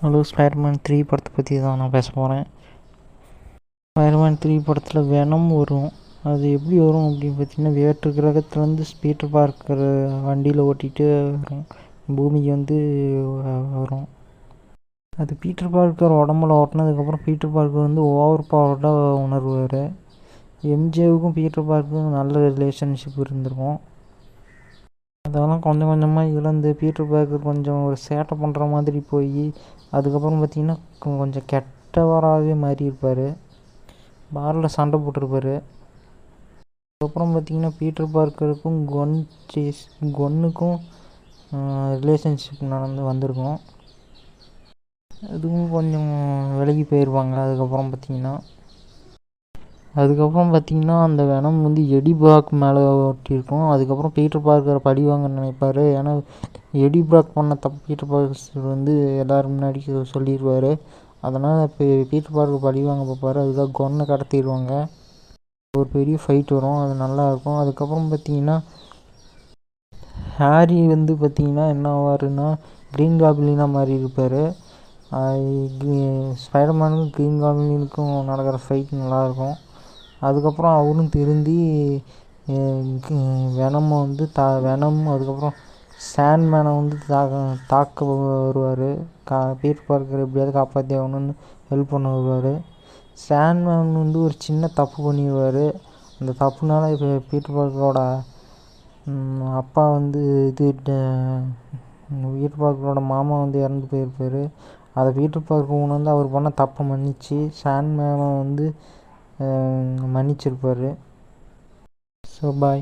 Hello, Spiderman 3 படத்தை பற்றி தான் நான் பேச போகிறேன். ஸ்பைடர்மேன் 3 படத்தில் வெனம் வரும். அது எப்படி வரும் அப்படின்னு பார்த்தீங்கன்னா, வேற்று கிரகத்துலேருந்து பீட்டர் பார்க்கர் வண்டியில் ஓட்டிகிட்டு வரும், பூமிக்கு வந்து வரும். அது பீட்டர் பார்க்கர் உடம்புல ஓட்டினதுக்கப்புறம் பீட்டர் பார்க்கர் வந்து ஓவர் பவர்டாக உணர்வார். எம்ஜேவுக்கும் பீட்டர் பார்க்கருக்கும் நல்ல ரிலேஷன்ஷிப் இருந்திருக்கும். அதெல்லாம் கொஞ்சம் கொஞ்சமாக இழந்து பீட்டர் பார்க்கர் கொஞ்சம் ஒரு சேட்டை பண்ணுற மாதிரி போய் அதுக்கப்புறம் பார்த்திங்கன்னா கொஞ்சம் கெட்டவராகவே மாறி இருப்பார். பாரில் சண்டை போட்டிருப்பார். அதுக்கப்புறம் பார்த்திங்கன்னா பீட்டர் பார்க்கருக்கும் கொன்னுக்கும் ரிலேஷன்ஷிப் வந்திருக்கும். அதுவும் கொஞ்சம் விலகி போயிடுவாங்க. அதுக்கப்புறம் பார்த்திங்கன்னா அந்த வெனம் வந்து எடி பிராக் மேலே ஒட்டியிருக்கும். அதுக்கப்புறம் பீட்டர் பார்க்கரை பழி வாங்க நினைப்பார். ஏன்னா எடி பிராக் பண்ண தப்பு பீட்டர் பார்க்கர் வந்து எல்லோரும் முன்னாடி சொல்லிடுவார். அதனால் இப்போ பீட்டர் பார்க்கர் பழி வாங்க பார்ப்பார். அதுக்காக கொன்னை கடத்திடுவாங்க. ஒரு பெரிய ஃபைட் வரும், அது நல்லாயிருக்கும். அதுக்கப்புறம் பார்த்திங்கன்னா ஹாரி வந்து பார்த்திங்கன்னா என்ன ஆவாருன்னா க்ரீன் காப்ளினாக மாறி இருப்பார். ஸ்பைடர்மேனுக்கும் க்ரீன் காப்ளினுக்கும் நடக்கிற ஃபைட் நல்லாயிருக்கும். அதுக்கப்புறம் அவரும் திருந்தி வெனமை வந்து வெனம் அதுக்கப்புறம் சாண்ட்மேனை வந்து தாக்க வருவார். பீட்டர் பார்க்கர் எப்படியாவது காப்பாற்றி ஆகணும்னு ஹெல்ப் பண்ண வருவார். சாண்ட்மேன் வந்து ஒரு சின்ன தப்பு பண்ணிடுவார். அந்த தப்புனால இப்போ பீட்டர் பார்க்கரோட அப்பா வந்து பீட்டர் பார்க்கரோட மாமா வந்து இறந்து போயிருப்பார். அதை பீட்டர் பார்க்கர் உணர்ந்து அவர் பண்ண தப்பை மன்னிச்சு சாண்ட்மேனை வந்து மன்னிச்சிருப்பார். So bye.